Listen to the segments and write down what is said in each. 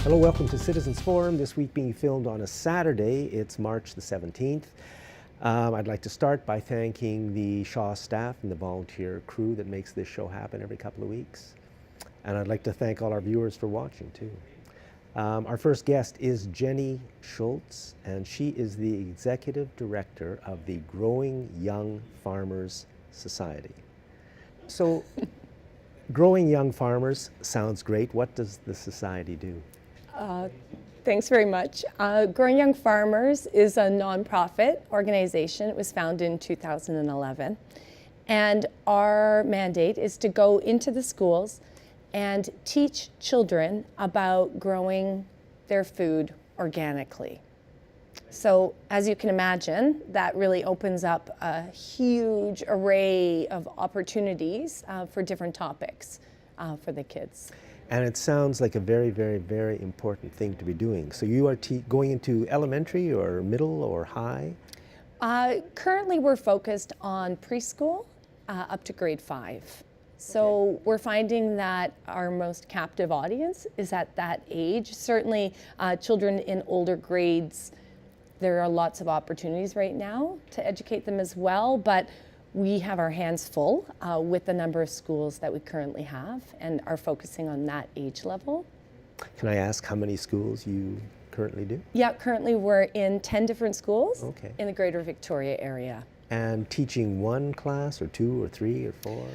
Hello, welcome to Citizens Forum, this week being filmed on a Saturday. It's March the 17th. I'd like to start by thanking the Shaw staff and the volunteer crew that makes this show happen every couple of weeks. And I'd like to thank all our viewers for watching too. Our first guest is Jenny Schultz, and she is the Executive Director of the Growing Young Farmers Society. So, Growing Young Farmers sounds great. What does the society do? Thanks very much. Growing Young Farmers is a nonprofit organization. It was founded in 2011. And our mandate is to go into the schools and teach children about growing their food organically. So as you can imagine, that really opens up a huge array of opportunities for different topics for the kids. And it sounds like a very, very, very important thing to be doing. So you are going into elementary or middle or high? Currently we're focused on preschool up to grade 5. So we're finding that our most captive audience is at that age. Certainly children in older grades, there are lots of opportunities right now to educate them as well, but we have our hands full with the number of schools that we currently have and are focusing on that age level. Can I ask how many schools you currently do? Yeah, currently we're in 10 different schools in the Greater Victoria area. And teaching one class or 2 or 3 or 4?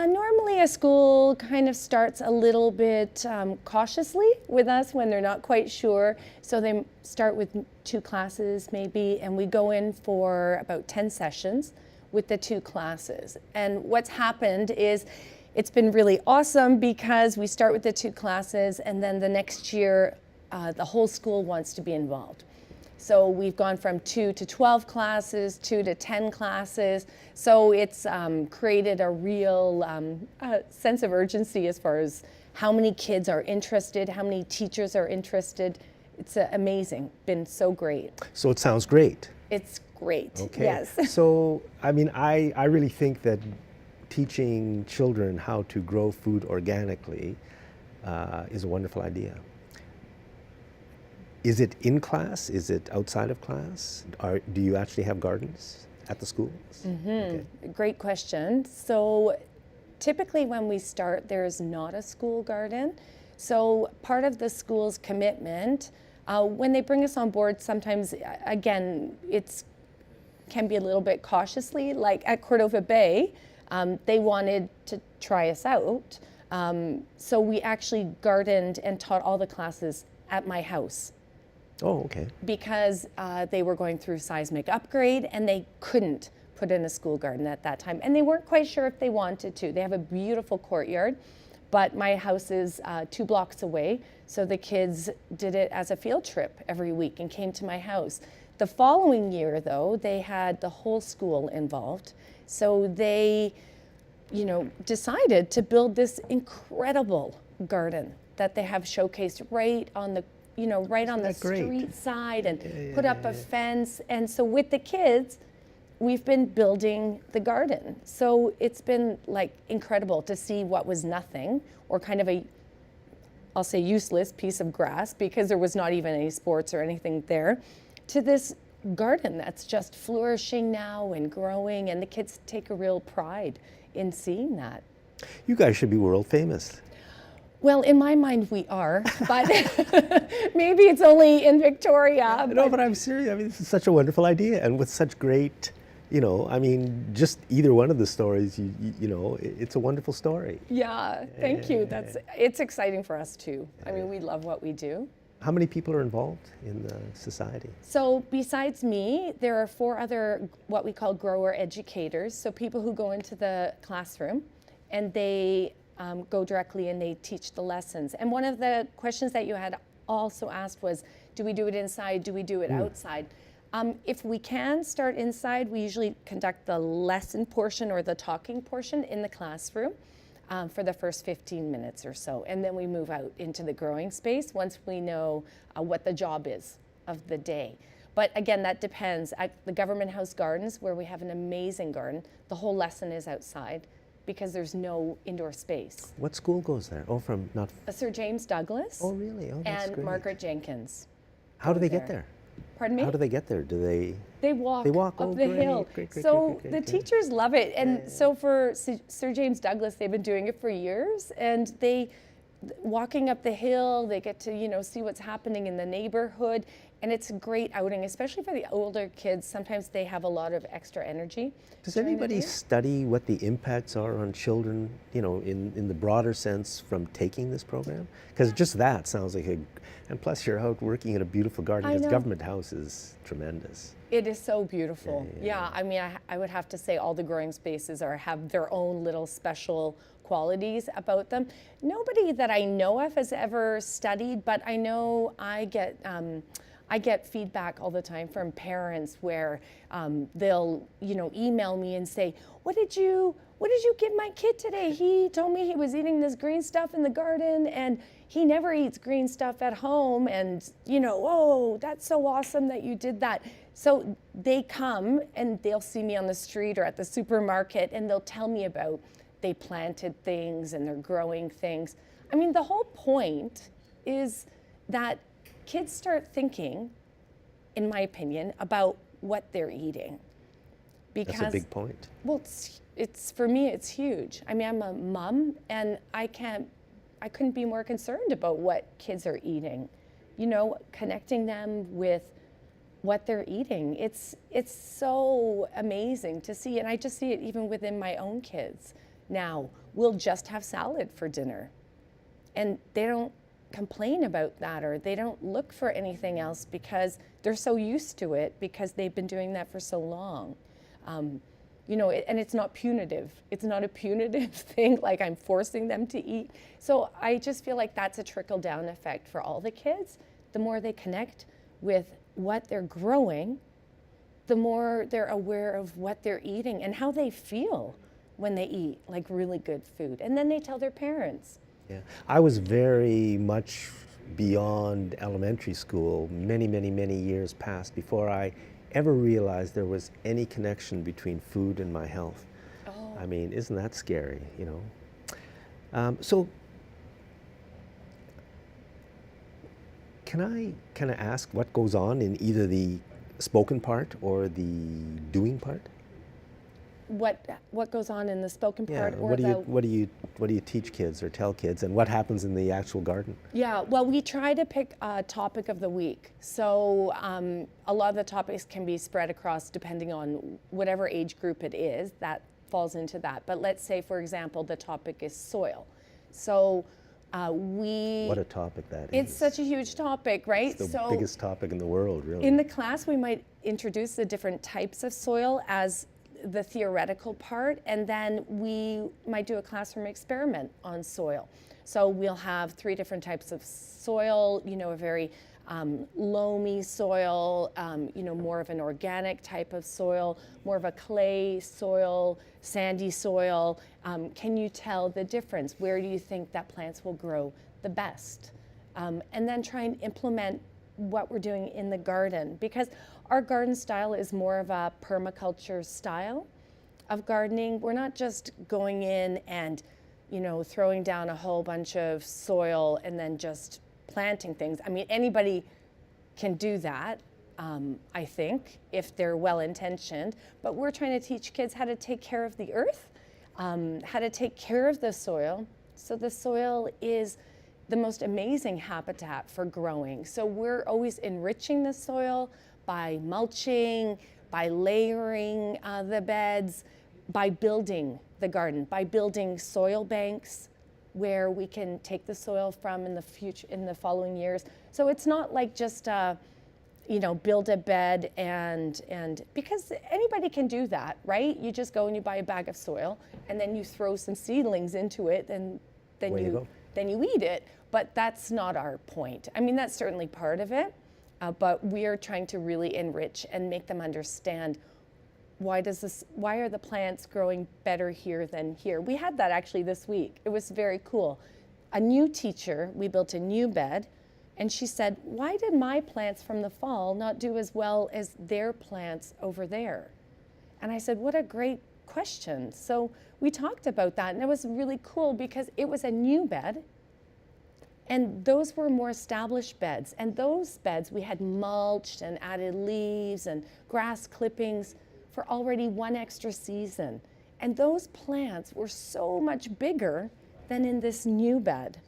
Normally a school kind of starts a little bit cautiously with us when they're not quite sure. So they start with 2 classes maybe, and we go in for about 10 sessions with the 2 classes. And what's happened is it's been really awesome because we start with the 2 classes and then the next year the whole school wants to be involved. So we've gone from 2 to 12 classes, 2 to 10 classes. So it's created a real sense of urgency as far as how many kids are interested, how many teachers are interested. It's amazing, been so great. So it sounds great. It's great, okay. Yes. So, I mean, I really think that teaching children how to grow food organically is a wonderful idea. Is it in class? Is it outside of class? Do you actually have gardens at the schools? Mm-hmm. Okay. Great question. So typically when we start, there is not a school garden. So part of the school's commitment, when they bring us on board, sometimes, again, it can be a little bit cautiously. Like at Cordova Bay, they wanted to try us out. So we actually gardened and taught all the classes at my house. Oh, okay. Because they were going through seismic upgrade and they couldn't put in a school garden at that time. And they weren't quite sure if they wanted to. They have a beautiful courtyard, but my house is 2 blocks away. So the kids did it as a field trip every week and came to my house. The following year, though, they had the whole school involved. So they, decided to build this incredible garden that they have showcased right on the street side and put up a fence. And so with the kids, we've been building the garden. So it's been like incredible to see what was nothing or kind of I'll say useless piece of grass because there was not even any sports or anything there, to this garden that's just flourishing now and growing, and the kids take a real pride in seeing that. You guys should be world famous. Well, in my mind, we are, but maybe it's only in Victoria. No, but I'm serious. I mean, this is such a wonderful idea, and with such great, just either one of the stories, it's a wonderful story. Yeah, thank you. It's exciting for us too. I mean, we love what we do. How many people are involved in the society? So besides me, there are 4 other what we call grower educators. So people who go into the classroom and they go directly and they teach the lessons. And one of the questions that you had also asked was, do we do it inside? Do we do it outside? If we can start inside, we usually conduct the lesson portion or the talking portion in the classroom for the first 15 minutes or so. And then we move out into the growing space once we know what the job is of the day. But again, that depends. At the Government House Gardens, where we have an amazing garden, the whole lesson is outside. because there's no indoor space. What school goes there? Oh, from not. Sir James Douglas Oh, really? Oh, that's and great. Margaret Jenkins. How do they there. get there? Pardon me? How do they get there? Do they? They walk, They walk. up Oh, the great, hill. great, great, So great, great, the great. teachers love it. And so for Sir James Douglas, they've been doing it for years. And walking up the hill, they get to, see what's happening in the neighborhood. And it's a great outing, especially for the older kids. Sometimes they have a lot of extra energy. Does during the anybody day. study what the impacts are on children, in the broader sense from taking this program? Because just that sounds like and plus you're out working in a beautiful garden, I because know. Government House is tremendous. It is so beautiful. Yeah, I mean, I would have to say all the growing spaces have their own little special qualities about them. Nobody that I know of has ever studied, but I know I get feedback all the time from parents where they'll, email me and say, what did you give my kid today? He told me he was eating this green stuff in the garden and he never eats green stuff at home. And, oh, that's so awesome that you did that. So they come and they'll see me on the street or at the supermarket and they'll tell me about they planted things and they're growing things. I mean, the whole point is that kids start thinking, in my opinion, about what they're eating. Because, That's a big point. well, it's for me, it's huge. I mean, I'm a mom, and I couldn't be more concerned about what kids are eating. Connecting them with what they're eating. It's so amazing to see, and I just see it even within my own kids. Now, we'll just have salad for dinner, and they don't complain about that, or they don't look for anything else because they're so used to it because they've been doing that for so long. And it's not punitive. It's not a punitive thing like I'm forcing them to eat. So I just feel like that's a trickle down effect for all the kids. The more they connect with what they're growing, the more they're aware of what they're eating and how they feel when they eat like really good food. And then they tell their parents. Yeah, I was very much beyond elementary school, many, many, many years past before I ever realized there was any connection between food and my health. Oh. I mean, isn't that scary, So can I kind of ask what goes on in either the spoken part or the doing part? What goes on in the spoken part or what do you teach kids or tell kids, and what happens in the actual garden? Yeah, well, we try to pick a topic of the week. So a lot of the topics can be spread across depending on whatever age group it is that falls into that. But let's say, for example, the topic is soil. So What a topic that is. it's such a huge topic, right? It's the biggest topic in the world, really. In the class, we might introduce the different types of soil as the theoretical part, and then we might do a classroom experiment on soil. So we'll have 3 different types of soil, a very loamy soil, more of an organic type of soil, more of a clay soil, sandy soil. Can you tell the difference? Where do you think that plants will grow the best? And then try and implement what we're doing in the garden, because our garden style is more of a permaculture style of gardening. We're not just going in and, throwing down a whole bunch of soil and then just planting things. I mean, anybody can do that, I think, if they're well-intentioned, but we're trying to teach kids how to take care of the earth, how to take care of the soil. So the soil is the most amazing habitat for growing. So we're always enriching the soil by mulching, by layering the beds, by building the garden, by building soil banks where we can take the soil from in the following years. So it's not like just build a bed and because anybody can do that, right? You just go and you buy a bag of soil and then you throw some seedlings into it and then you eat it. But that's not our point. I mean, that's certainly part of it, but we are trying to really enrich and make them understand why are the plants growing better here than here. We had that actually this week. It was very cool. A new teacher, we built a new bed, and she said, why did my plants from the fall not do as well as their plants over there? And I said, what a great question. So we talked about that, and it was really cool because it was a new bed, and those were more established beds. And those beds we had mulched and added leaves and grass clippings for already one extra season. And those plants were so much bigger than in this new bed.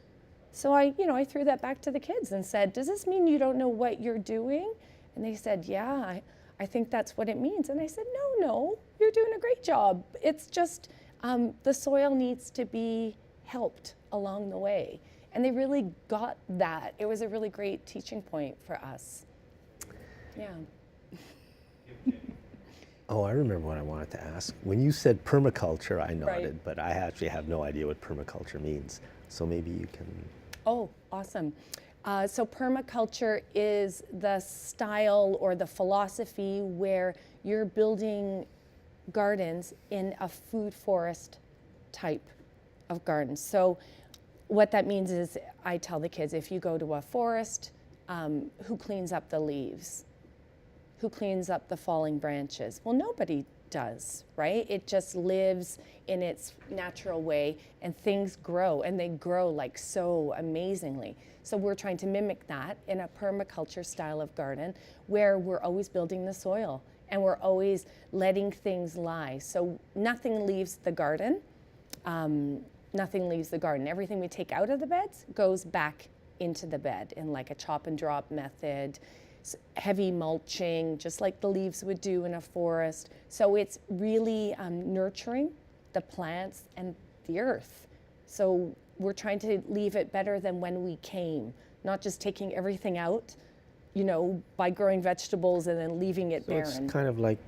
So I threw that back to the kids and said, does this mean you don't know what you're doing? And they said, yeah, I think that's what it means. And I said, no, you're doing a great job. It's just the soil needs to be helped along the way. And they really got that. It was a really great teaching point for us. Yeah. Oh, I remember what I wanted to ask. When you said permaculture, I nodded, Right. but I actually have no idea what permaculture means. So maybe you can. Oh, awesome. So permaculture is the style or the philosophy where you're building gardens in a food forest type of garden. So what that means is I tell the kids, if you go to a forest, who cleans up the leaves? Who cleans up the falling branches? Well, nobody does, right? It just lives in its natural way and things grow, and they grow like so amazingly. So we're trying to mimic that in a permaculture style of garden where we're always building the soil and we're always letting things lie. So nothing leaves the garden. Nothing leaves the garden. Everything we take out of the beds goes back into the bed in like a chop and drop method. Heavy mulching, just like the leaves would do in a forest. So it's really nurturing the plants and the earth. So we're trying to leave it better than when we came, not just taking everything out, by growing vegetables and then leaving it So barren. it's kind of like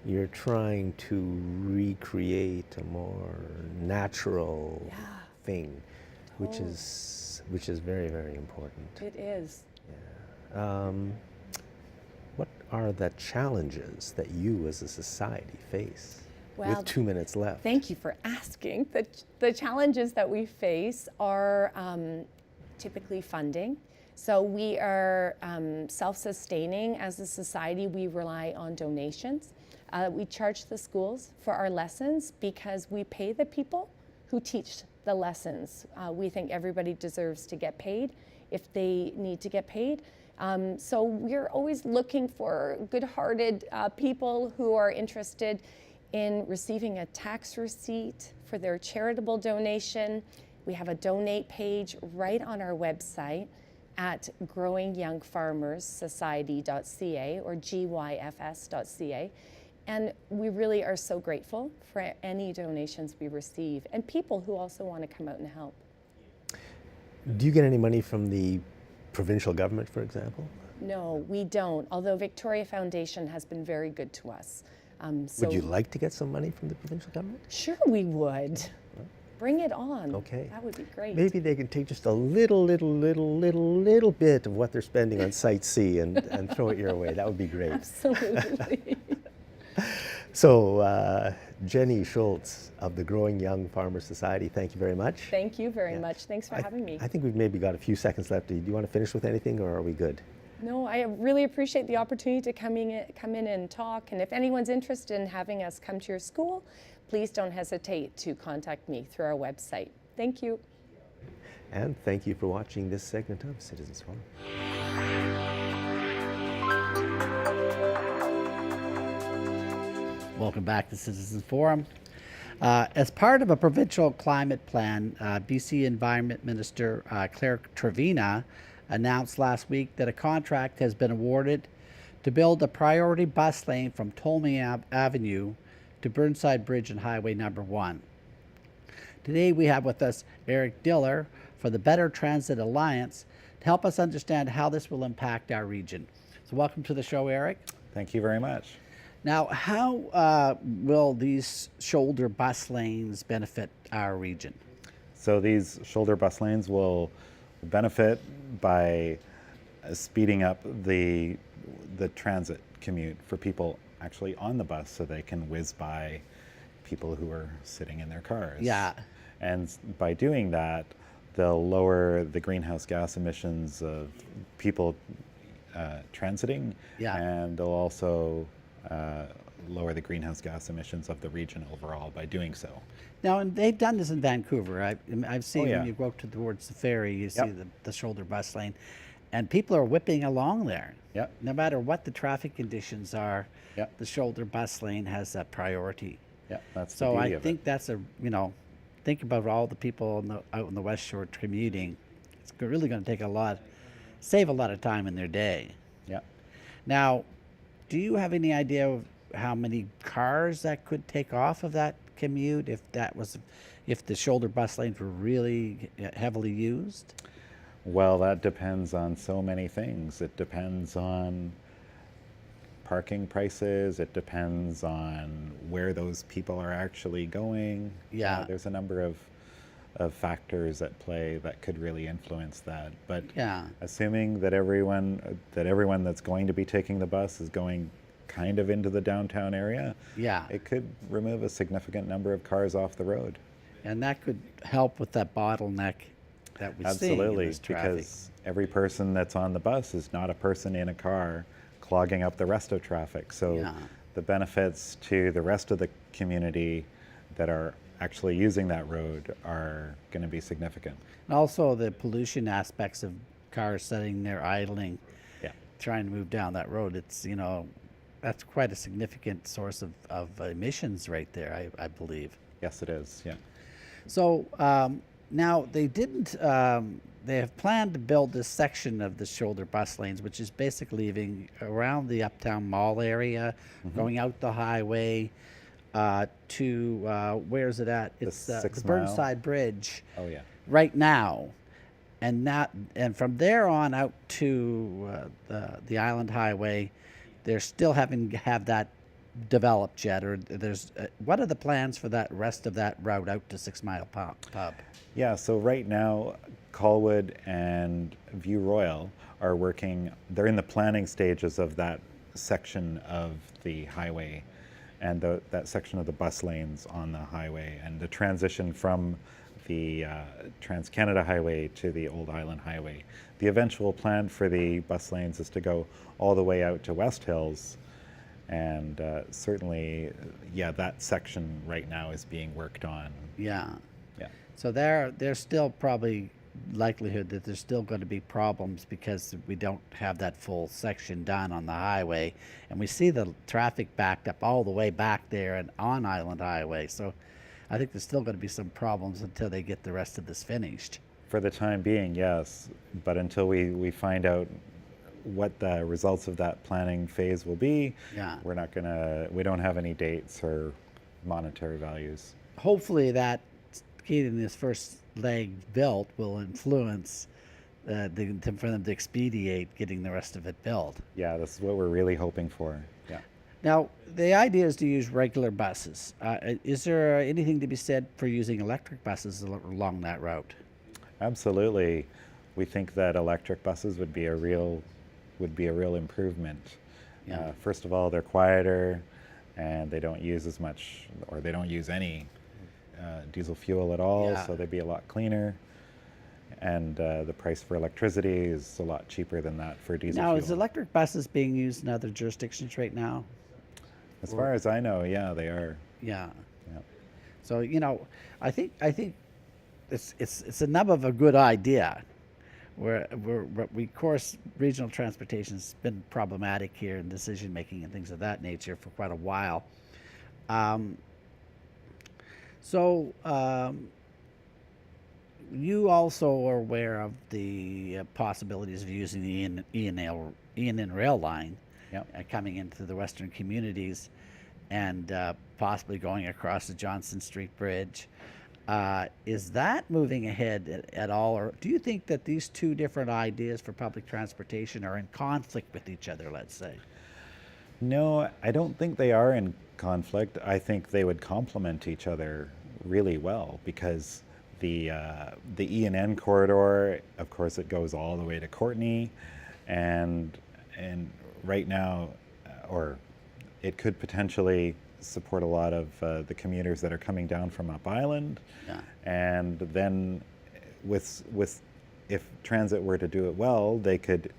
you're trying to recreate a more natural thing, which is very, very important. It is. What are the challenges that you as a society face? Well, With 2 minutes left. Thank you for asking. The challenges that we face are typically funding. So we are self-sustaining as a society. We rely on donations. We charge the schools for our lessons because we pay the people who teach the lessons. We think everybody deserves to get paid if they need to get paid. So we're always looking for good-hearted people who are interested in receiving a tax receipt for their charitable donation. We have a donate page right on our website at growingyoungfarmerssociety.ca or gyfs.ca. And we really are so grateful for any donations we receive and people who also want to come out and help. Do you get any money from the provincial government, for example? No, we don't, although Victoria Foundation has been very good to us. Would you like to get some money from the provincial government? Sure we would. Bring it on. Okay. That would be great. Maybe they can take just a little bit of what they're spending on Site C and throw it your way. That would be great. Absolutely. So, Jenny Schultz of the Growing Young Farmers Society, thank you very much. Thank you very much. Thanks for having me. I think we've maybe got a few seconds left. Do you want to finish with anything, or are we good? No, I really appreciate the opportunity to come in and talk. And if anyone's interested in having us come to your school, please don't hesitate to contact me through our website. Thank you. And thank you for watching this segment of Citizens Forum. Welcome back to Citizens Forum. As part of a provincial climate plan, BC Environment Minister Claire Trevina announced last week that a contract has been awarded to build a priority bus lane from Tolmie Avenue to Burnside Bridge and Highway number 1. Today we have with us Eric Diller for the Better Transit Alliance to help us understand how this will impact our region. So welcome to the show, Eric. Thank you very much. Now, how will these shoulder bus lanes benefit our region? So these shoulder bus lanes will benefit by speeding up the transit commute for people actually on the bus so they can whiz by people who are sitting in their cars. Yeah. And by doing that, they'll lower the greenhouse gas emissions of people transiting, Yeah. and they'll also lower the greenhouse gas emissions of the region overall by doing so. Now, and they've done this in Vancouver. I've seen yeah. when you go up towards the ferry, you Yep. see the shoulder bus lane, and people are whipping along there. Yep. No matter what the traffic conditions are, Yep. the shoulder bus lane has that priority. Yeah, that's the So beauty I of think it. that's think about all the people out in the West Shore commuting. It's really going to save a lot of time in their day. Yeah. Now, do you have any idea of how many cars that could take off of that commute if the shoulder bus lanes were really heavily used? Well, that depends on so many things. It depends on parking prices. It depends on where those people are actually going. Yeah. There's a number of factors at play that could really influence that. But Yeah. assuming that everyone that's going to be taking the bus is going kind of into the downtown area, Yeah. it could remove a significant number of cars off the road. And that could help with that bottleneck that we see in Absolutely, this traffic. because every person that's on the bus is not a person in a car clogging up the rest of traffic. So Yeah. the benefits to the rest of the community that are actually using that road are going to be significant. And also the pollution aspects of cars sitting there idling, Yeah. trying to move down that road. It's, that's quite a significant source of emissions right there, I believe. Yes, it is. Yeah. So now they didn't. They have planned to build this section of the shoulder bus lanes, which is basically leaving around the Uptown Mall area, going out the highway to where's it at? It's the 6 Mile. Burnside Bridge Oh, yeah. right now, and from there on out to the Island Highway, they're still having to have that developed yet, or there's what are the plans for that rest of that route out to 6 Mile Pub? Yeah, so right now, Colwood and View Royal are working, they're in the planning stages of that section of the highway and that section of the bus lanes on the highway and the transition from the Trans-Canada Highway to the Old Island Highway. The eventual plan for the bus lanes is to go all the way out to West Hills, and certainly, yeah, that section right now is being worked on. Yeah. Yeah. So there's still probably likelihood that there's still going to be problems because we don't have that full section done on the highway, and we see the traffic backed up all the way back there and on Island Highway. So I think there's still going to be some problems until they get the rest of this finished. For the time being, yes, but until we find out what the results of that planning phase will be, Yeah. we don't have any dates or monetary values. Hopefully that getting this first leg built will influence for them to expedite getting the rest of it built. Yeah, this is what we're really hoping for. Yeah. Now, the idea is to use regular buses. Is there anything to be said for using electric buses along that route? Absolutely. We think that electric buses would be a real improvement. Yeah. First of all, they're quieter and they don't use as much, or they don't use any diesel fuel at all, Yeah. so they'd be a lot cleaner. And the price for electricity is a lot cheaper than that for diesel Now, fuel. is electric buses being used in other jurisdictions right now? As far as I know, yeah, they are. Yeah. Yeah. So I think it's enough of a good idea. Of course, regional transportation's been problematic here in decision making and things of that nature for quite a while. You also are aware of the possibilities of using the ENN rail line Yep. coming into the western communities and possibly going across the Johnson Street Bridge. Is that moving ahead at all, or do you think that these two different ideas for public transportation are in conflict with each other, let's say? No, I don't think they are in conflict. I think they would complement each other really well because the ENN corridor, of course, it goes all the way to Courtenay, and right now, or it could potentially support a lot of the commuters that are coming down from Up Island. Yeah. And then with if transit were to do it well, they could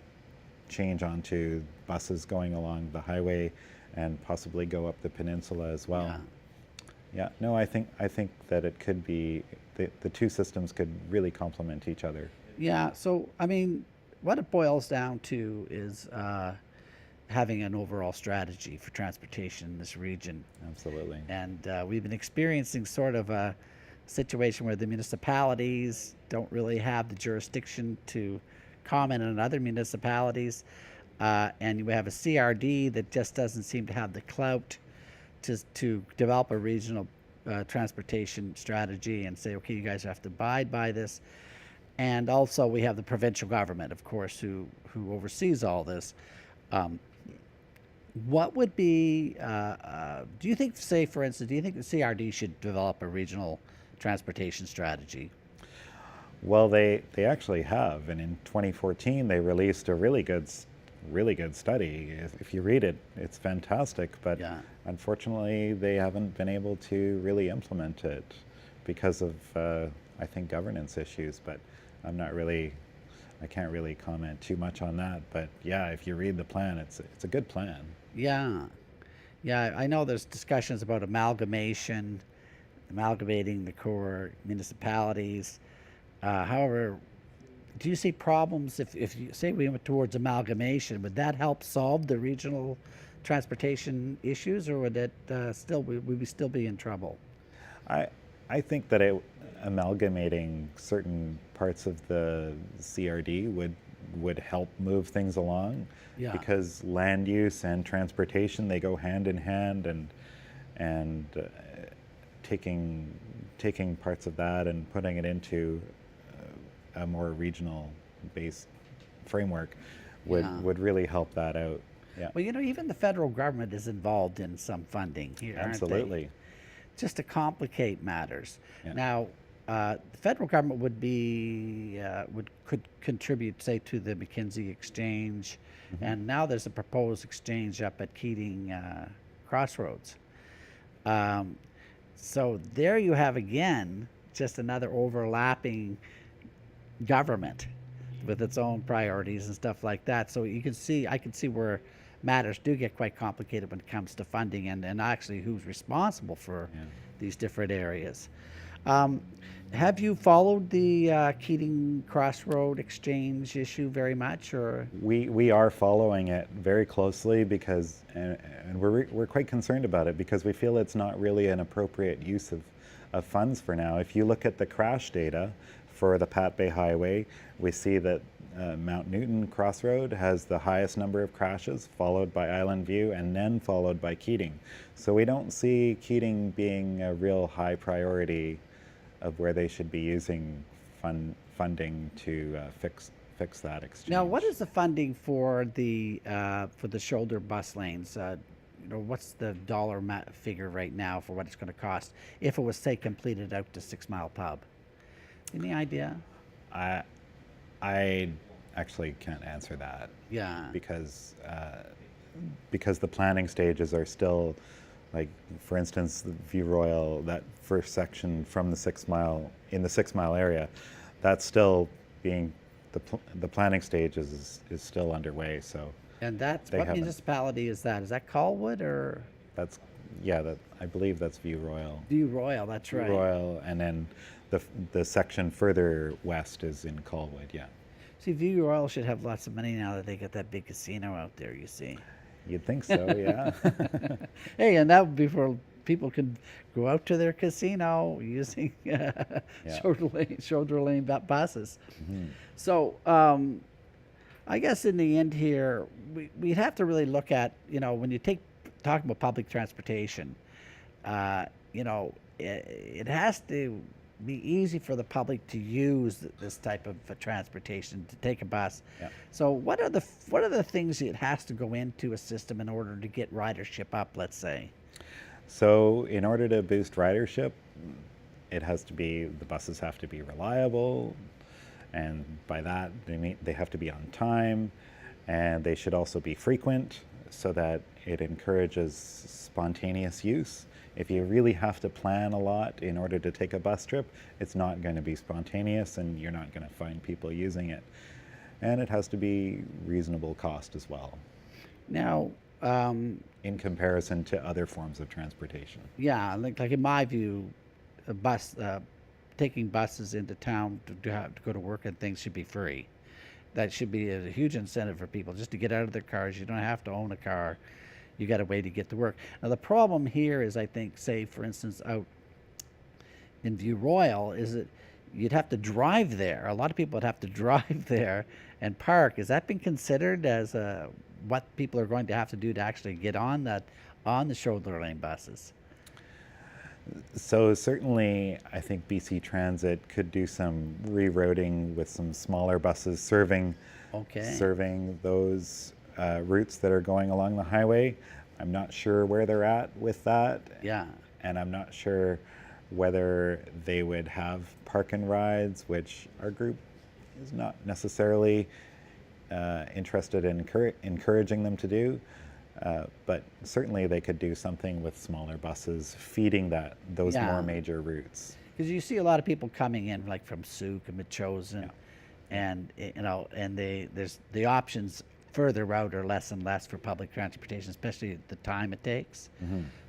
change onto buses going along the highway and possibly go up the peninsula as well. Yeah. Yeah, no, I think that it could be the two systems could really complement each other. Yeah, so I mean, what it boils down to is having an overall strategy for transportation in this region. Absolutely. And we've been experiencing sort of a situation where the municipalities don't really have the jurisdiction to comment on other municipalities. And we have a CRD that just doesn't seem to have the clout to develop a regional transportation strategy and say, okay, you guys have to abide by this. And also we have the provincial government, of course, who oversees all this. What would be, do you think, say, for instance, do you think the CRD should develop a regional transportation strategy? Well, they actually have, and in 2014 they released a really good study. If you read it, it's fantastic. But Yeah. unfortunately, they haven't been able to really implement it because of, I think, governance issues. But I can't really comment too much on that. But yeah, if you read the plan, it's a good plan. Yeah. Yeah, I know there's discussions about amalgamation, amalgamating the core municipalities. However, do you see problems if you say we went towards amalgamation? Would that help solve the regional transportation issues, or would it would we still be in trouble? I think that amalgamating certain parts of the CRD would help move things along, Yeah. because land use and transportation, they go hand in hand, and taking parts of that and putting it into a more regional based framework would really help that out. Yeah. Well, even the federal government is involved in some funding here, aren't they? Absolutely. Just to complicate matters. Yeah. Now, the federal government could contribute, say, to the McKinsey Exchange, and now there's a proposed exchange up at Keating Crossroads. So there you have again just another overlapping government with its own priorities and stuff like that. So I can see where matters do get quite complicated when it comes to funding and actually who's responsible for these different areas. Have you followed the Keating Crossroad Exchange issue very much, or? We are following it very closely because, and we're quite concerned about it because we feel it's not really an appropriate use of funds for now. If you look at the crash data for the Pat Bay Highway, we see that Mount Newton Crossroad has the highest number of crashes, followed by Island View, and then followed by Keating. So we don't see Keating being a real high priority of where they should be using funding to fix that exchange. Now, what is the funding for the shoulder bus lanes? What's the dollar figure right now for what it's going to cost if it was, say, completed out to 6 Mile Pub? Any idea? I actually can't answer that. Yeah. Because the planning stages are still, like, for instance, the View Royal, that first section from the 6 Mile, in the 6 Mile area, that's still being, the planning stage is still underway. So. And what municipality is that? Is that Colwood or? That's, I believe that's View Royal. View Royal, that's right. View Royal, and then the section further west is in Colwood, yeah. See, View Royal should have lots of money now that they got that big casino out there, you see. You'd think so, yeah. Hey, and that would be for people can go out to their casino using shoulder lane buses. Mm-hmm. So I guess in the end here, we'd have to really look at, when you talking about public transportation, it has to be easy for the public to use this type of transportation, to take a bus. Yeah. So what are the things it has to go into a system in order to get ridership up, let's say? So in order to boost ridership, the buses have to be reliable, and by that they have to be on time, and they should also be frequent so that it encourages spontaneous use. If you really have to plan a lot in order to take a bus trip, it's not going to be spontaneous and you're not going to find people using it. And it has to be reasonable cost as well. Now, in comparison to other forms of transportation. yeah, like in my view, a bus, taking buses into town to go to work and things should be free. That should be a huge incentive for people just to get out of their cars. You don't have to own a car. You got a way to get to work. Now the problem here is, I think, say for instance out in View Royal, is that you'd have to drive there. A lot of people would have to drive there and park. Has that been considered as what people are going to have to do to actually get on the shoulder lane buses? So certainly, I think BC Transit could do some rerouting with some smaller buses serving those routes that are going along the highway. I'm not sure where they're at with that. Yeah. And I'm not sure whether they would have park and rides, which our group is not necessarily interested in encouraging them to do. But certainly they could do something with smaller buses feeding those Yeah. more major routes. Because you see a lot of people coming in like from Souk and Metchosin, and there's the options further out are less and less for public transportation, especially the time it takes.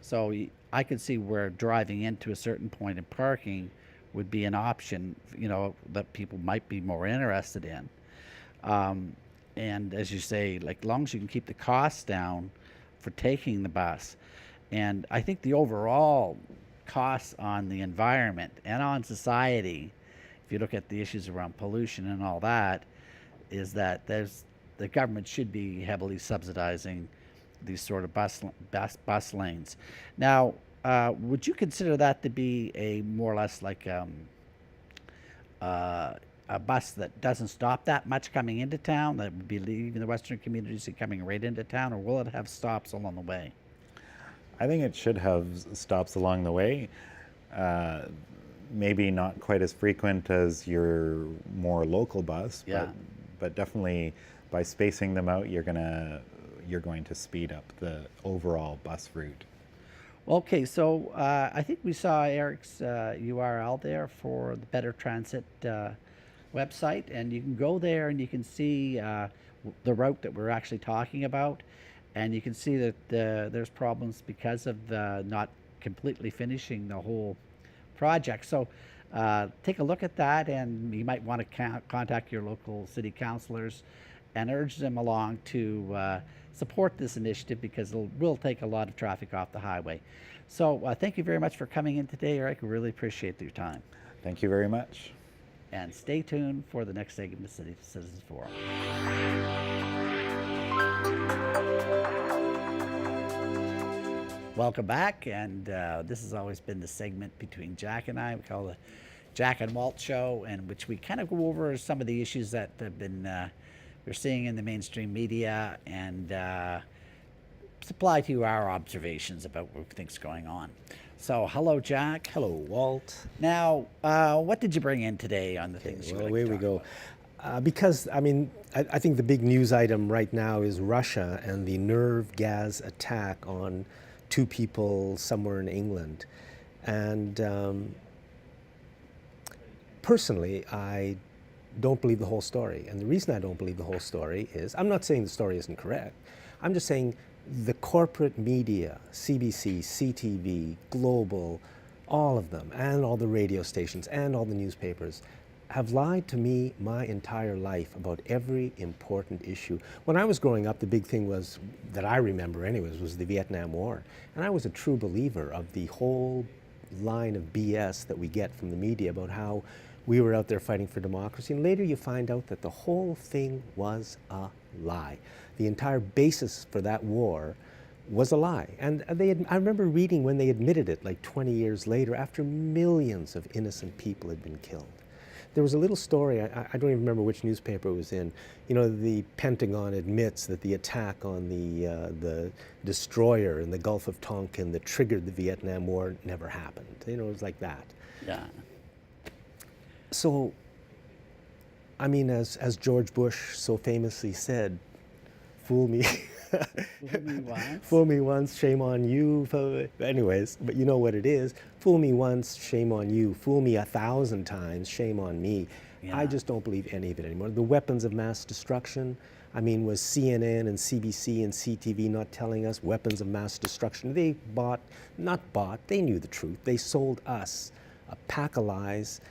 So I could see where driving into a certain point and parking would be an option, that people might be more interested in. And as you say, like, as long as you can keep the costs down for taking the bus, and I think the overall costs on the environment and on society, if you look at the issues around pollution and all that, is that the government should be heavily subsidizing these sort of bus lanes. Now, would you consider that to be a more or less like a bus that doesn't stop that much coming into town, that would be leaving the western communities and coming right into town, or will it have stops along the way? I think it should have stops along the way. Maybe not quite as frequent as your more local bus, Yeah. but definitely by spacing them out, you're going to speed up the overall bus route. Okay, so I think we saw Eric's URL there for the Better Transit website, and you can go there and you can see the route that we're actually talking about, and you can see that there's problems because of not completely finishing the whole project. So take a look at that, and you might want to contact your local city councilors and urge them along to support this initiative, because it will take a lot of traffic off the highway. So thank you very much for coming in today, Eric. We really appreciate your time. Thank you very much. And stay tuned for the next segment of City Citizens Forum. Welcome back, and this has always been the segment between Jack and I. We call the Jack and Walt Show, in which we kind of go over some of the issues that have been we're seeing in the mainstream media, and supply to you our observations about what we think's going on. So, hello, Jack. Hello, Walt. Now, what did you bring in today on the things you Well, like away to we talk go. about? Because, I think the big news item right now is Russia and the nerve gas attack on 2 people somewhere in England. And personally, I don't believe the whole story. And the reason I don't believe the whole story is, I'm not saying the story isn't correct. I'm just saying the corporate media, CBC, CTV, Global, all of them, and all the radio stations, and all the newspapers, have lied to me my entire life about every important issue. When I was growing up, the big thing was, that I remember anyways, was the Vietnam War. And I was a true believer of the whole line of BS that we get from the media about how we were out there fighting for democracy. And later you find out that the whole thing was a lie. The entire basis for that war was a lie. And I remember reading when they admitted it, like 20 years later, after millions of innocent people had been killed. There was a little story, I don't even remember which newspaper it was in. The Pentagon admits that the attack on the destroyer in the Gulf of Tonkin that triggered the Vietnam War never happened. It was like that. Yeah. So, as George Bush so famously said, fool me. Fool me once, shame on you. Anyways, but you know what it is. Fool me once, shame on you. Fool me 1,000 times, shame on me. Yeah. I just don't believe any of it anymore. The weapons of mass destruction, I mean, was CNN and CBC and CTV not telling us weapons of mass destruction? They they knew the truth. They sold us a pack of lies.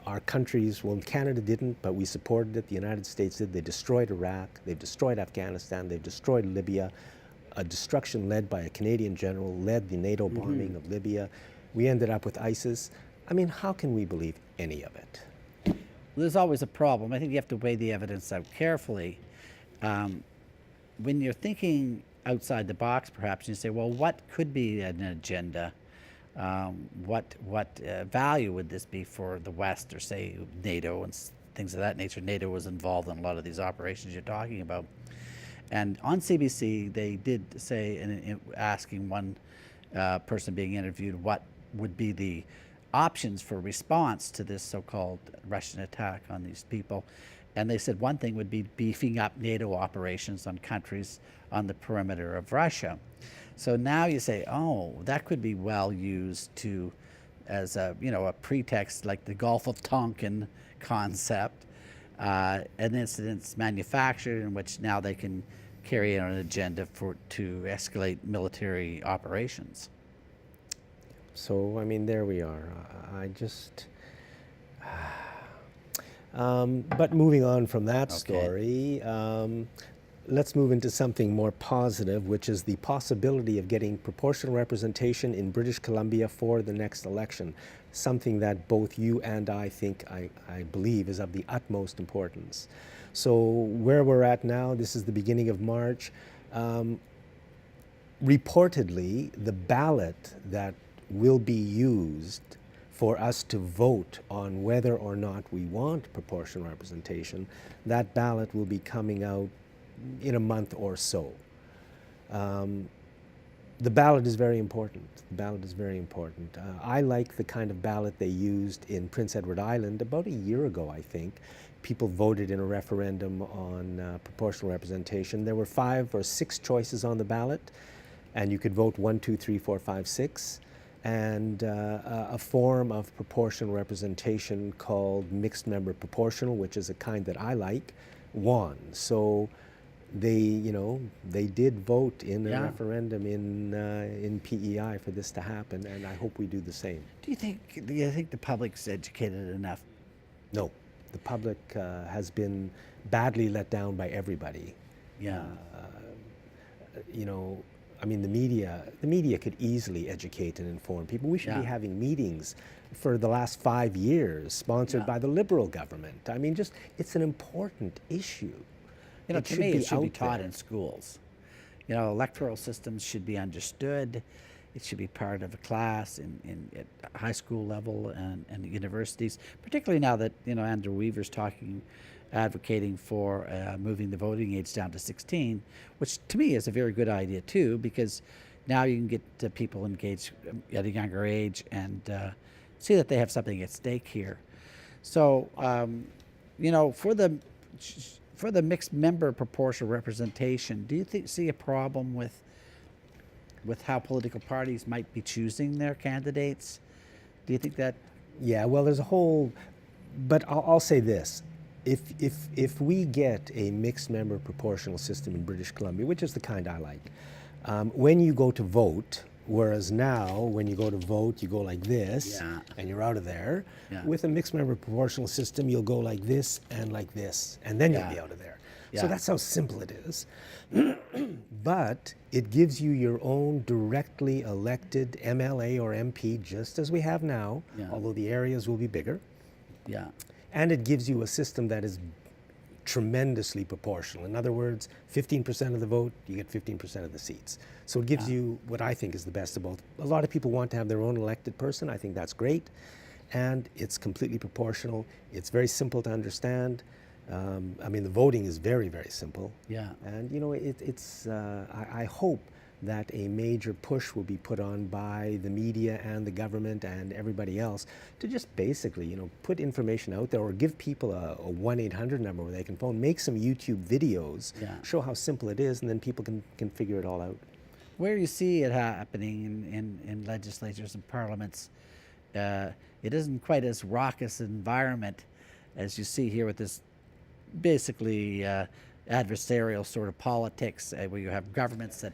Our countries, well, Canada didn't, but we supported it. The United States did. They destroyed Iraq. They've destroyed Afghanistan. They've destroyed Libya. A destruction led by a Canadian general led the NATO bombing of Libya. We ended up with ISIS. I mean, how can we believe any of it? There's always a problem. I think you have to weigh the evidence out carefully. When you're thinking outside the box, perhaps, you say, well, what could be an agenda? What value would this be for the West, or say NATO and things of that nature? NATO was involved in a lot of these operations you're talking about. And on CBC, they did say, in asking one person being interviewed, what would be the options for response to this so-called Russian attack on these people. And they said one thing would be beefing up NATO operations on countries on the perimeter of Russia. So now you say, oh, that could be well used to, as a pretext, like the Gulf of Tonkin concept, an incident's manufactured in which now they can carry out an agenda to escalate military operations. So, I mean, there we are. I just... but moving on from that story, let's move into something more positive, which is the possibility of getting proportional representation in British Columbia for the next election, something that both you and I believe is of the utmost importance. So where we're at now, this is the beginning of March. Reportedly, the ballot that will be used for us to vote on whether or not we want proportional representation, that ballot will be coming out in a month or so. The ballot is very important. The ballot is very important. I like the kind of ballot they used in Prince Edward Island about a year ago, I think. People voted in a referendum on proportional representation. There were 5 or 6 choices on the ballot, and you could vote 1, 2, 3, 4, 5, 6. And a form of proportional representation called mixed member proportional, which is a kind that I like, won. So they did vote in a referendum in PEI for this to happen, and I hope we do the same. Do you think the public's educated enough? No, the public has been badly let down by everybody. Yeah. I mean, the media could easily educate and inform people. We should be having meetings for the last 5 years, sponsored by the Liberal government. I mean, it's an important issue. To me, it should be taught in schools. Electoral systems should be understood. It should be part of a class at high school level and universities, particularly now that, Andrew Weaver's advocating for moving the voting age down to 16, which to me is a very good idea too, because now you can get people engaged at a younger age and see that they have something at stake here. So, for the mixed member proportional representation, do you see a problem with how political parties might be choosing their candidates? Do you think that? Yeah, well, there's a whole, but I'll say this. If we get a mixed member proportional system in British Columbia, which is the kind I like, when you go to vote, whereas now when you go to vote, you go like this, and you're out of there. Yeah. With a mixed member proportional system, you'll go like this, and then you'll be out of there. Yeah. So that's how simple it is. But it gives you your own directly elected MLA or MP, just as we have now, although the areas will be bigger. Yeah. And it gives you a system that is tremendously proportional. In other words, 15% of the vote, you get 15% of the seats. So it gives you what I think is the best of both. A lot of people want to have their own elected person. I think that's great. And it's completely proportional. It's very simple to understand. I mean, the voting is very, very simple. Yeah. And, I hope that a major push will be put on by the media and the government and everybody else to just basically, put information out there, or give people a 1-800 number where they can phone, make some YouTube videos, show how simple it is, and then people can figure it all out. Where you see it happening in legislatures and parliaments, it isn't quite as raucous environment as you see here with this basically adversarial sort of politics where you have governments that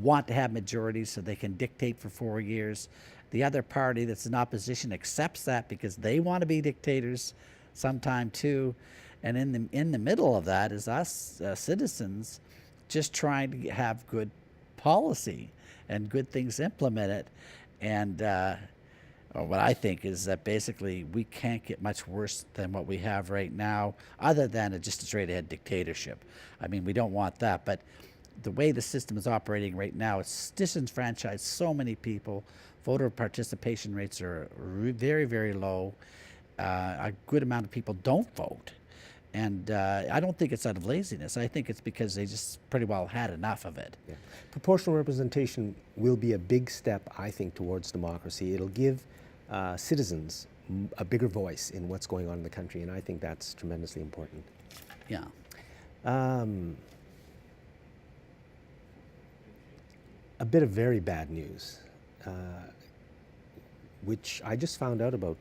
want to have majorities so they can dictate for 4 years. The other party that's in opposition accepts that because they want to be dictators sometime too. And in the middle of that is us citizens just trying to have good policy and good things implemented. And what I think is that basically we can't get much worse than what we have right now, other than just a straight ahead dictatorship. I mean, we don't want that, but the way the system is operating right now, it's disenfranchised so many people. Voter participation rates are very, very low. A good amount of people don't vote. And I don't think it's out of laziness. I think it's because they just pretty well had enough of it. Yeah. Proportional representation will be a big step, I think, towards democracy. It'll give citizens a bigger voice in what's going on in the country, and I think that's tremendously important. Yeah. A bit of very bad news, which I just found out about,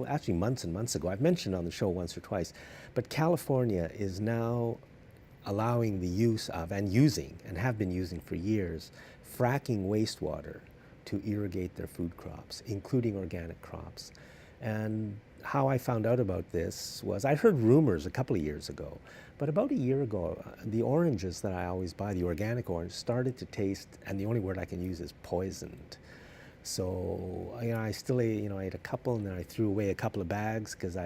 actually months and months ago. I've mentioned on the show once or twice, but California is now allowing the use of, and using, and have been using for years, fracking wastewater to irrigate their food crops, including organic crops. And how I found out about this was, I heard rumors a couple of years ago, but about a year ago, the oranges that I always buy, the organic orange, started to taste, and the only word I can use is poisoned. So I still ate, I ate a couple, and then I threw away a couple of bags because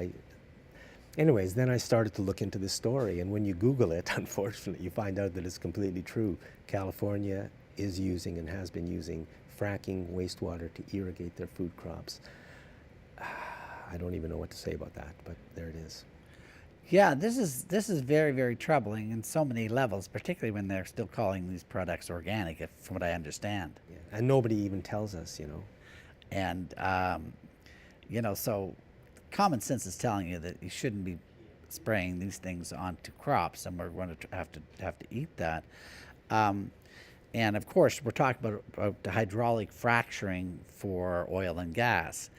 anyways, then I started to look into this story, and when you Google it, unfortunately, you find out that it's completely true. California is using and has been using fracking wastewater to irrigate their food crops. I don't even know what to say about that, but there it is. Yeah, this is very, very troubling in so many levels, particularly when they're still calling these products organic, from what I understand. Yeah. And nobody even tells us, And so common sense is telling you that you shouldn't be spraying these things onto crops, and we're going to have to eat that. And of course, we're talking about the hydraulic fracturing for oil and gas.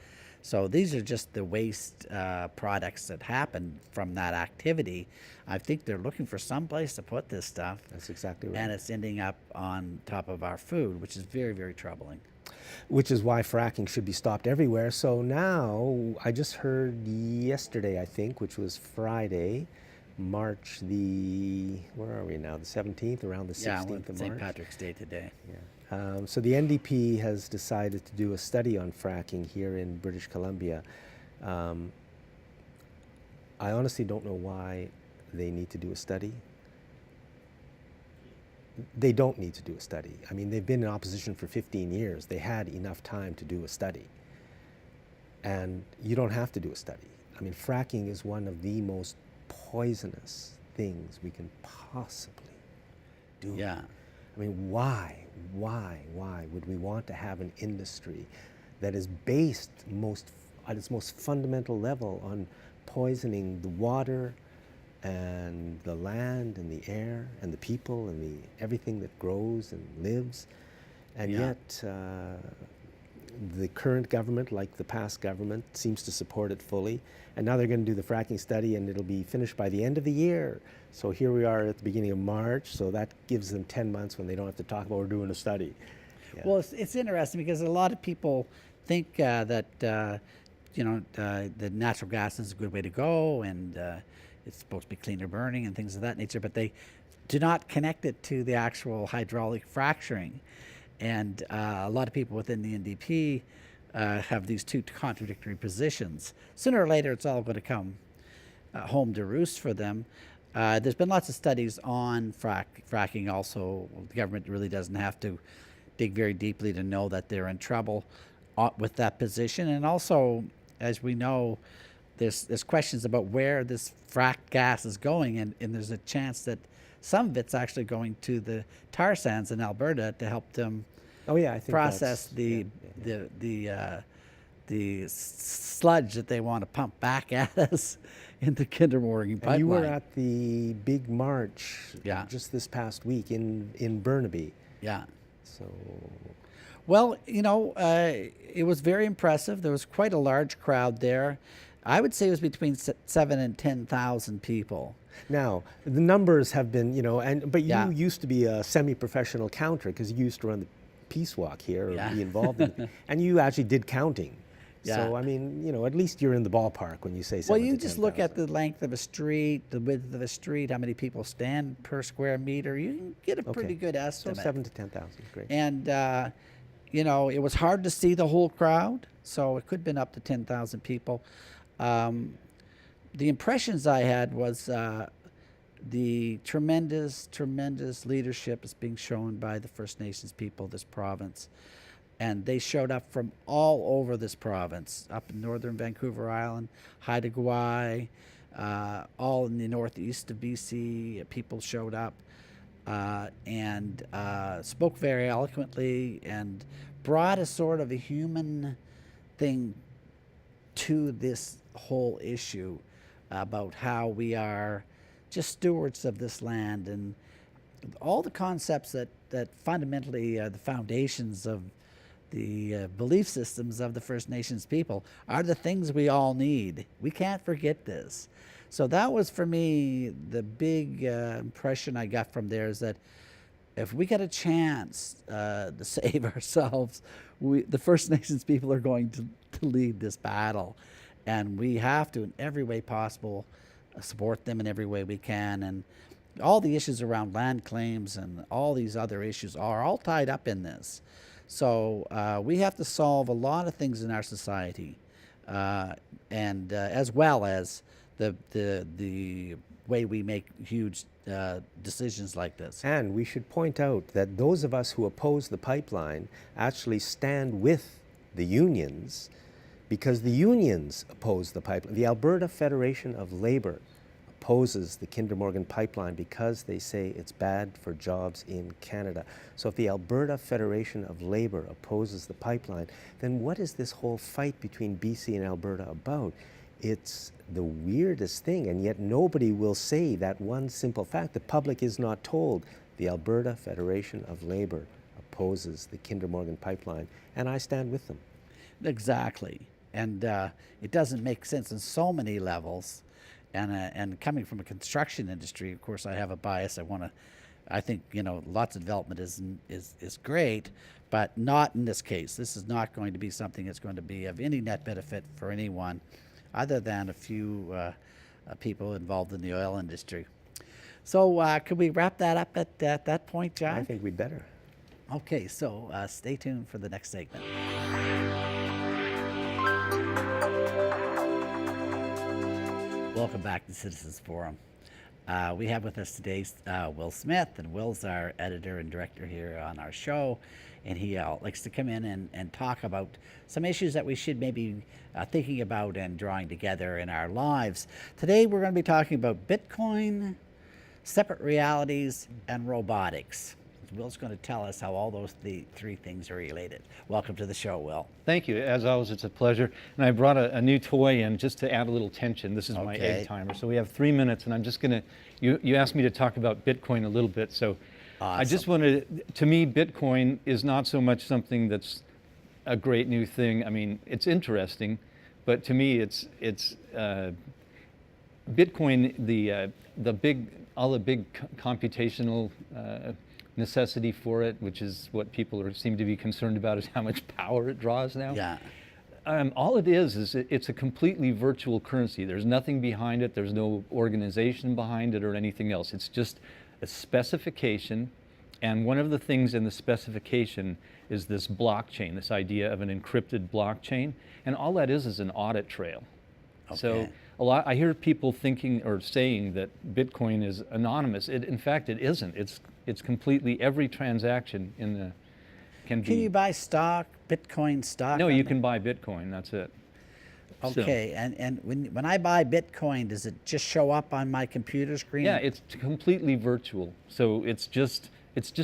So these are just the waste products that happen from that activity. I think they're looking for some place to put this stuff. That's exactly right. And it's ending up on top of our food, which is very, very troubling. Which is why fracking should be stopped everywhere. So now, I just heard yesterday, I think, which was Friday, March where are we now? The 17th, around the 16th of March? St. Patrick's Day today. Yeah. So the NDP has decided to do a study on fracking here in British Columbia. I honestly don't know why they need to do a study. They don't need to do a study. I mean, they've been in opposition for 15 years. They had enough time to do a study. And you don't have to do a study. I mean, fracking is one of the most poisonous things we can possibly do. Yeah. I mean, why would we want to have an industry that is based at its most fundamental level on poisoning the water and the land and the air and the people and everything that grows and lives? And yet, the current government, like the past government, seems to support it fully. And now they're going to do the fracking study, and it'll be finished by the end of the year. So here we are at the beginning of March, so that gives them 10 months when they don't have to talk about we're doing a study. Yeah. Well, it's interesting because a lot of people think that the natural gas is a good way to go, and it's supposed to be cleaner burning and things of that nature, but they do not connect it to the actual hydraulic fracturing. And a lot of people within the NDP have these two contradictory positions. Sooner or later, it's all going to come home to roost for them. There's been lots of studies on fracking also. The government really doesn't have to dig very deeply to know that they're in trouble with that position. And also, as we know, there's questions about where this fracked gas is going, and there's a chance that some of it's actually going to the tar sands in Alberta to help them I think process the sludge that they want to pump back at us in the Kinder Morgan pipeline. And you were at the big march just this past week in Burnaby. Yeah. So, well, it was very impressive. There was quite a large crowd there. I would say it was between 7,000 and 10,000 people. Now, the numbers have been, but you Yeah. used to be a semi-professional counter because you used to run the Peace Walk here or Yeah. be involved in it. And you actually did counting. So, Yeah. I mean, at least you're in the ballpark when you say Well, 7 you to just look at 10,000. the length of a street, the width of a street, how many people stand per square meter. You can get a pretty good So estimate. 7 to 10,000, great. And, it was hard to see the whole crowd, so it could have been up to 10,000 people. The impressions I had was the tremendous, tremendous leadership is being shown by the First Nations people of this province. And they showed up from all over this province, up in northern Vancouver Island, Haida Gwaii, all in the northeast of BC. People showed up and spoke very eloquently and brought a sort of a human thing to this whole issue about how we are just stewards of this land and all the concepts that fundamentally are the foundations of the belief systems of the First Nations people are the things we all need. We can't forget this. So that was, for me, the big impression I got from there is that if we get a chance to save ourselves, the First Nations people are going to lead this battle. And we have to, in every way possible, support them in every way we can. And all the issues around land claims and all these other issues are all tied up in this. So we have to solve a lot of things in our society, and as well as the way we make huge decisions like this. And we should point out that those of us who oppose the pipeline actually stand with the unions because the unions oppose the pipeline. The Alberta Federation of Labor opposes the Kinder Morgan pipeline because they say it's bad for jobs in Canada. So if the Alberta Federation of Labor opposes the pipeline, then what is this whole fight between BC and Alberta about? It's the weirdest thing, and yet nobody will say that one simple fact. The public is not told. The Alberta Federation of Labor opposes the Kinder Morgan pipeline, and I stand with them. Exactly. And it doesn't make sense on so many levels. And coming from a construction industry, of course, I have a bias. I think lots of development is great, but not in this case. This is not going to be something that's going to be of any net benefit for anyone, other than a few people involved in the oil industry. So could we wrap that up at that point, John? I think we'd better. Okay, so stay tuned for the next segment. Welcome back to Citizens Forum. We have with us today Will Smith, and Will's our editor and director here on our show, and he likes to come in and talk about some issues that we should maybe thinking about and drawing together in our lives. Today we're going to be talking about Bitcoin, separate realities, and robotics. Will's going to tell us how all those three things are related. Welcome to the show, Will. Thank you. As always, it's a pleasure. And I brought a new toy in just to add a little tension. This is my Okay. egg timer. So we have 3 minutes, and I'm just going to, you asked me to talk about Bitcoin a little bit. So I just wanted, to me, Bitcoin is not so much something that's a great new thing. I mean, it's interesting, but to me, it's Bitcoin, all the big computational necessity for it, which is what people seem to be concerned about, is how much power it draws now. Yeah. All it is it's a completely virtual currency. There's nothing behind it. There's no organization behind it or anything else. It's just a specification, and one of the things in the specification is this blockchain, this idea of an encrypted blockchain, and all that is an audit trail. So I hear people thinking or saying that Bitcoin is anonymous. In fact, it isn't. It's completely, every transaction can you buy stock, Bitcoin stock? No, you can buy Bitcoin. That's it. Okay, and when I buy Bitcoin, does it just show up on my computer screen? Yeah, it's completely virtual. So it's just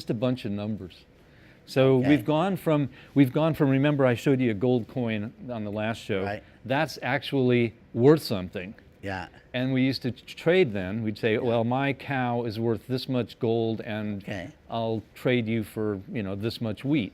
a bunch of numbers. So Okay. we've gone from remember I showed you a gold coin on the last show. Right. That's actually worth something. Yeah. And we used to trade then. We'd say, well, my cow is worth this much gold, and Okay. I'll trade you for this much wheat.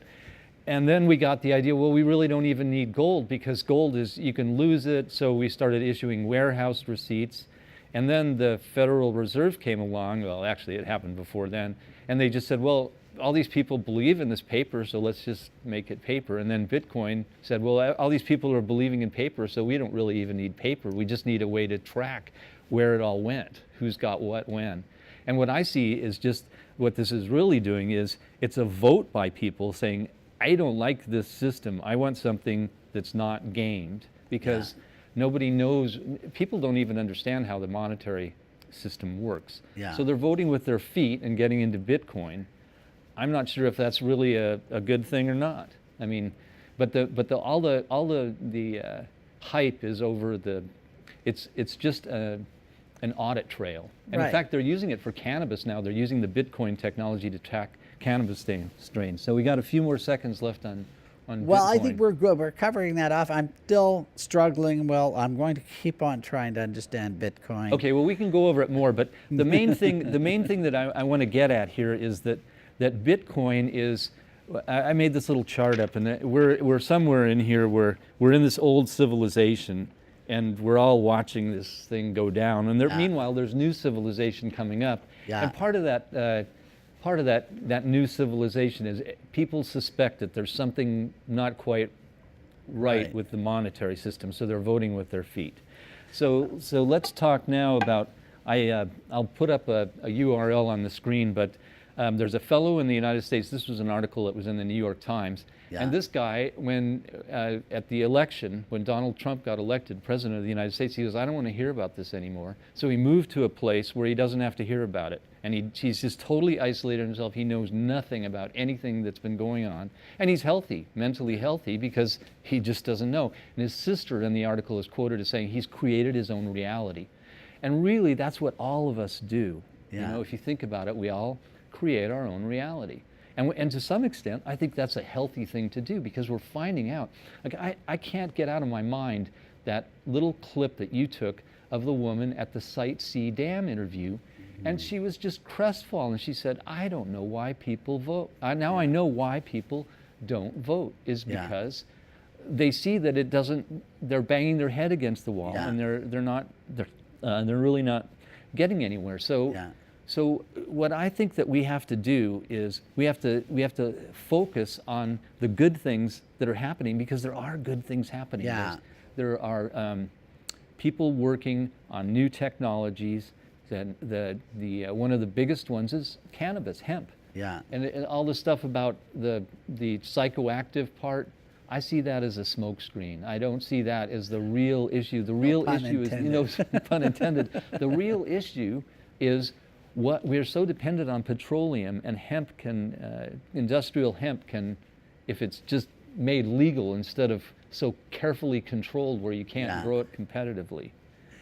And then we got the idea, well, we really don't even need gold because gold is, you can lose it. So we started issuing warehouse receipts. And then the Federal Reserve came along, well, actually it happened before then, and they just said, well, all these people believe in this paper, so let's just make it paper. And then Bitcoin said, well, all these people are believing in paper, so we don't really even need paper. We just need a way to track where it all went, who's got what when. And what I see is just what this is really doing is it's a vote by people saying, I don't like this system. I want something that's not gamed, because nobody knows, people don't even understand how the monetary system works. Yeah. So they're voting with their feet and getting into Bitcoin. I'm not sure if that's really a good thing or not. I mean, but all the hype is over the, it's just an audit trail. And Right. in fact, they're using it for cannabis now. They're using the Bitcoin technology to track cannabis strains. So we got a few more seconds left on Well, Bitcoin. I think we're good. We're covering that off. I'm still struggling. Well, I'm going to keep on trying to understand Bitcoin. Okay, well, we can go over it more, but the main thing that I want to get at here is that Bitcoin is, I made this little chart up, and we're somewhere in here where we're in this old civilization, and we're all watching this thing go down. And meanwhile, there's new civilization coming up, Yeah. and part of that new civilization is people suspect that there's something not quite right with the monetary system, so they're voting with their feet. So let's talk now about, I'll put up a URL on the screen, but there's a fellow in the United States, this was an article that was in the New York Times, and this guy, when at the election, when Donald Trump got elected president of the United States, he goes, I don't want to hear about this anymore. So he moved to a place where he doesn't have to hear about it. And he's just totally isolated himself. He knows nothing about anything that's been going on. And he's healthy, mentally healthy, because he just doesn't know. And his sister in the article is quoted as saying he's created his own reality. And really, that's what all of us do. You know, if you think about it, we all create our own reality. And to some extent, I think that's a healthy thing to do, because we're finding out. Like, I can't get out of my mind that little clip that you took of the woman at the Site C Dam interview, and she was just crestfallen. She said, I don't know why people vote. Now I know why people don't vote, is because they see that it doesn't, they're banging their head against the wall, and they're really not getting anywhere. So what I think that we have to do is we have to focus on the good things that are happening, because there are good things happening. There are people working on new technologies. One of the biggest ones is cannabis, hemp. And all the stuff about the psychoactive part, I see that as a smokescreen. I don't see that as the real issue. The real issue is, you know, pun intended. The real issue is what we're so dependent on petroleum, and hemp can, industrial hemp can, if it's just made legal instead of so carefully controlled where you can't grow it competitively.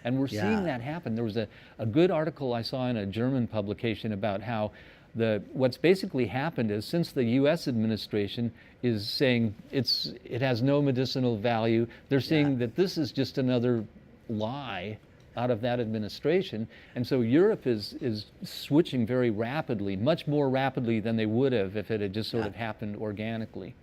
And we're seeing that happen. There was a good article I saw in a German publication about how what's basically happened is, since the U.S. administration is saying it has no medicinal value, they're saying that this is just another lie out of that administration. And so Europe is switching very rapidly, much more rapidly than they would have if it had just sort of happened organically.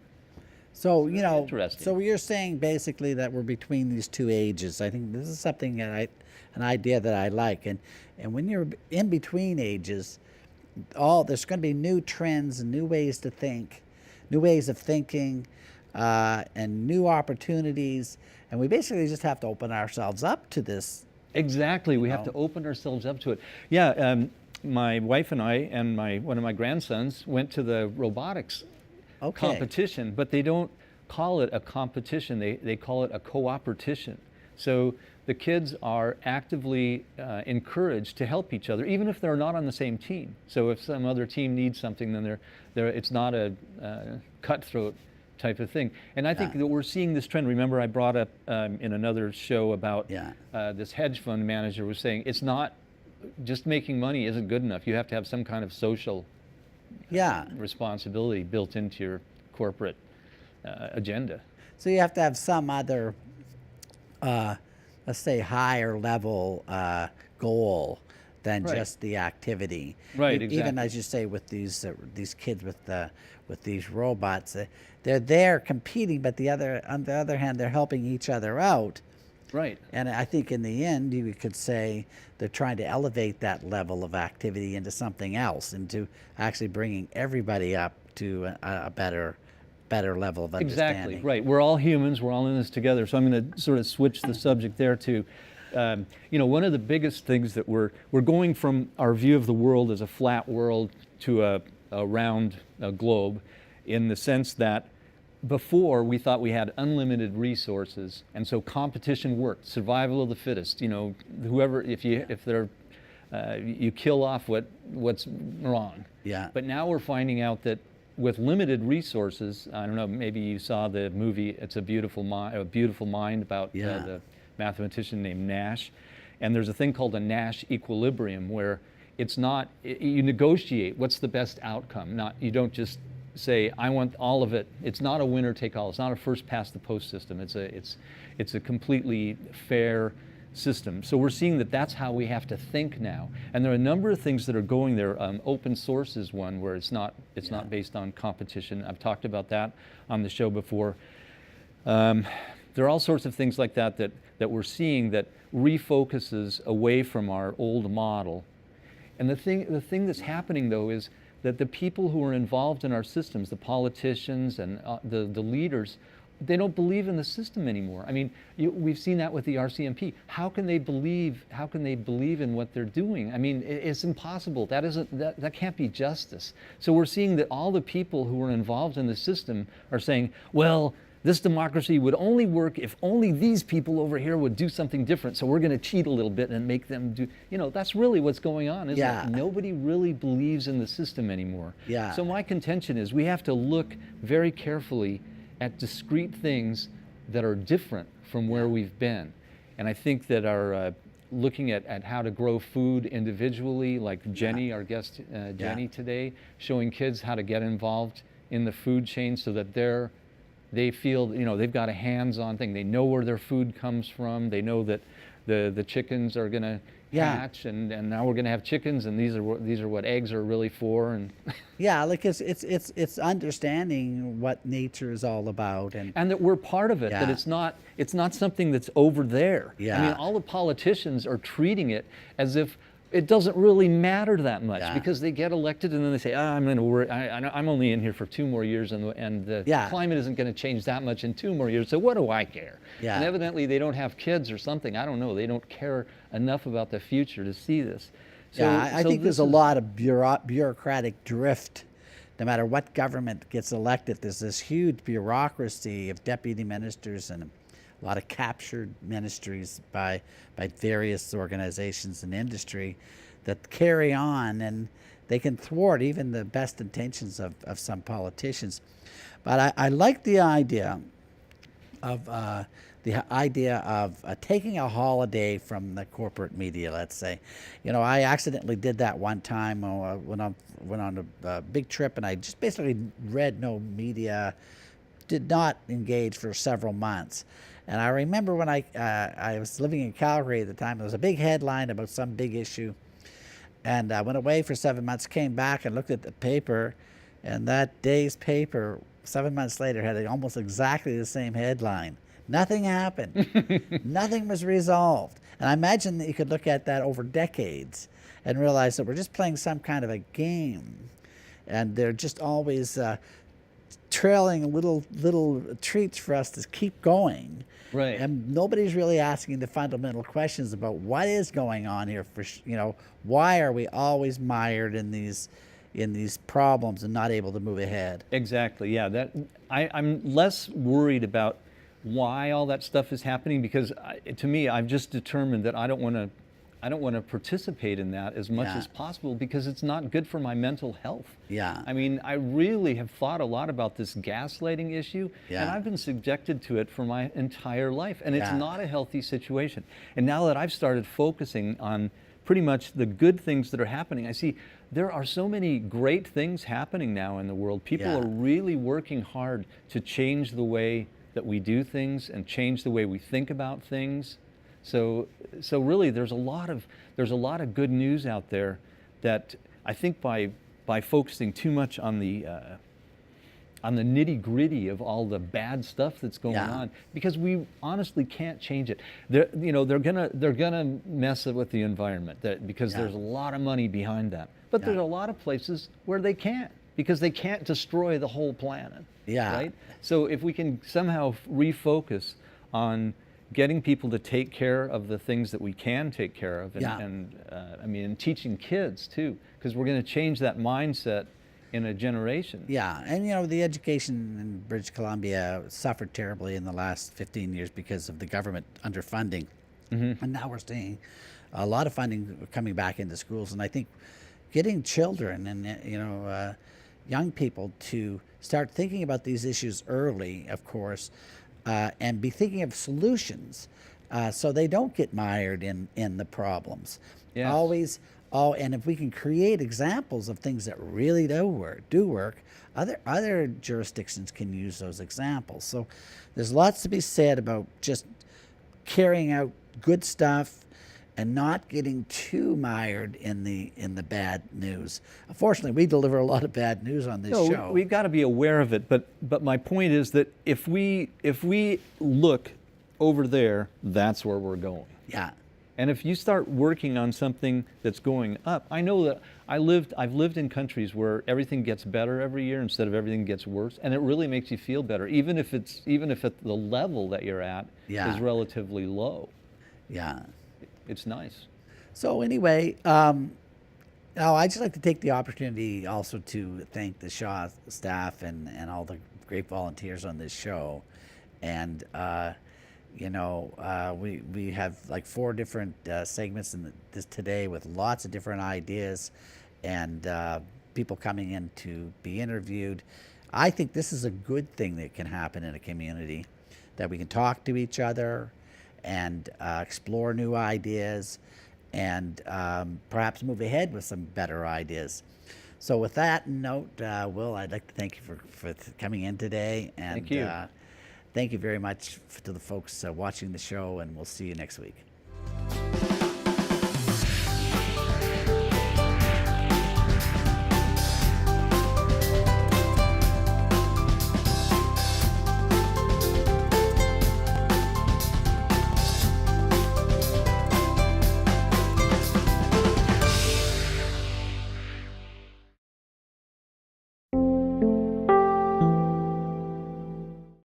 So, you know, Interesting. so you're saying basically that we're between these two ages. I think this is something that an idea that I like. And when you're in between ages, there's going to be new trends and new ways to think, new ways of thinking, and new opportunities. And we basically just have to open ourselves up to this. Exactly, we have to open ourselves up to it. Yeah, my wife and I and one of my grandsons went to the robotics competition, but they don't call it a competition, they call it a cooperation. So the kids are actively encouraged to help each other, even if they're not on the same team. So if some other team needs something, then it's not a cutthroat type of thing. And I think that we're seeing this trend. Remember, I brought up in another show about this hedge fund manager was saying it's not just making money isn't good enough. You have to have some kind of social responsibility built into your corporate agenda. So you have to have some other, let's say, higher level goal than just the activity. Right, Even exactly. as you say, with these kids with these robots, they're there competing, but on the other hand, they're helping each other out. Right. And I think in the end, you could say they're trying to elevate that level of activity into something else, into actually bringing everybody up to a better level of understanding. Exactly, right. We're all humans, we're all in this together. So I'm going to sort of switch the subject there to, one of the biggest things that we're going from our view of the world as a flat world to a round globe, in the sense that before we thought we had unlimited resources, and so competition worked, survival of the fittest. Whoever, if you kill off what's wrong. Yeah. But now we're finding out that with limited resources, I don't know, maybe you saw the movie It's a Beautiful Mind about the mathematician named Nash. And there's a thing called a Nash equilibrium, where it's not, you negotiate what's the best outcome. You don't just say, I want all of it. It's not a winner take all. It's not a first past the post system. It's a completely fair system. So we're seeing that that's how we have to think now. And there are a number of things that are going there. Open source is one where it's not based on competition. I've talked about that on the show before. There are all sorts of things like that we're seeing that refocuses away from our old model. And the thing that's happening, though, is that the people who are involved in our systems, the politicians and the leaders, they don't believe in the system anymore. I mean, we've seen that with the RCMP. How can they believe in what they're doing? I mean, it's impossible. That can't be justice. So we're seeing that all the people who are involved in the system are saying, well, this democracy would only work if only these people over here would do something different. So we're going to cheat a little bit and make them do, that's really what's going on, isn't it? Nobody really believes in the system anymore. Yeah. So my contention is we have to look very carefully at discrete things that are different from where we've been. And I think that our looking at how to grow food individually, like Jenny, our guest Jenny today, showing kids how to get involved in the food chain so that they feel, they've got a hands-on thing. They know where their food comes from. They know that the chickens are going to hatch, and now we're going to have chickens, and these are what eggs are really for. And yeah, like it's understanding what nature is all about, and that we're part of it. That it's not something that's over there. Yeah. I mean, all the politicians are treating it as if it doesn't really matter that much, because they get elected and then they say, I'm going to worry. I'm only in here for 2 more years, and the climate isn't going to change that much in 2 more years. So what do I care? Yeah. And evidently they don't have kids or something. I don't know. They don't care enough about the future to see this. So, I think there's a lot of bureaucratic drift. No matter what government gets elected, there's this huge bureaucracy of deputy ministers and a lot of captured ministries by various organizations and industry that carry on, and they can thwart even the best intentions of some politicians. But I like the idea of taking a holiday from the corporate media, let's say. I accidentally did that one time when I went on a big trip, and I just basically read no media, did not engage for several months. And I remember when I was living in Calgary at the time, there was a big headline about some big issue. And I went away for 7 months, came back and looked at the paper, and that day's paper, 7 months later, had almost exactly the same headline. Nothing happened. Nothing was resolved. And I imagine that you could look at that over decades and realize that we're just playing some kind of a game. And they're just always trailing little treats for us to keep going. Right. And nobody's really asking the fundamental questions about what is going on here. Why are we always mired in these problems and not able to move ahead? Exactly. Yeah. I'm less worried about why all that stuff is happening, because to me, I've just determined that I don't want to participate in that as much as possible, because it's not good for my mental health. Yeah. I mean, I really have thought a lot about this gaslighting issue, and I've been subjected to it for my entire life, and it's not a healthy situation. And now that I've started focusing on pretty much the good things that are happening, I see there are so many great things happening now in the world. People are really working hard to change the way that we do things and change the way we think about things. So really, there's a lot of good news out there that I think by focusing too much on the on the nitty gritty of all the bad stuff that's going Yeah. on, because we honestly can't change it. They're gonna mess it with the environment because Yeah. there's a lot of money behind that. But Yeah. there's a lot of places where they can't, because they can't destroy the whole planet. Yeah. Right? So if we can somehow refocus on getting people to take care of the things that we can take care of, and, Yeah. and teaching kids too, because we're going to change that mindset in a generation. Yeah, and the education in British Columbia suffered terribly in the last 15 years because of the government underfunding. And now we're seeing a lot of funding coming back into schools. And I think getting children and, young people to start thinking about these issues early, of course, and be thinking of solutions so they don't get mired in the problems. Yes. And if we can create examples of things that really do work, other jurisdictions can use those examples. So there's lots to be said about just carrying out good stuff and not getting too mired in the bad news. Unfortunately, we deliver a lot of bad news on this No, show. we've got to be aware of it. But my point is that if we look over there, that's where we're going. Yeah. And if you start working on something that's going up, I know that I've lived in countries where everything gets better every year instead of everything gets worse, and it really makes you feel better, even if at the level that you're at Yeah. is relatively low. Yeah. It's nice. So anyway, I'd just like to take the opportunity also to thank the Shaw staff and all the great volunteers on this show. And, we have like 4 different segments in this today with lots of different ideas and people coming in to be interviewed. I think this is a good thing that can happen in a community, that we can talk to each other and explore new ideas and perhaps move ahead with some better ideas. So with that note, Will, I'd like to thank you for coming in today. And Thank you. Thank you very much to the folks watching the show, and we'll see you next week.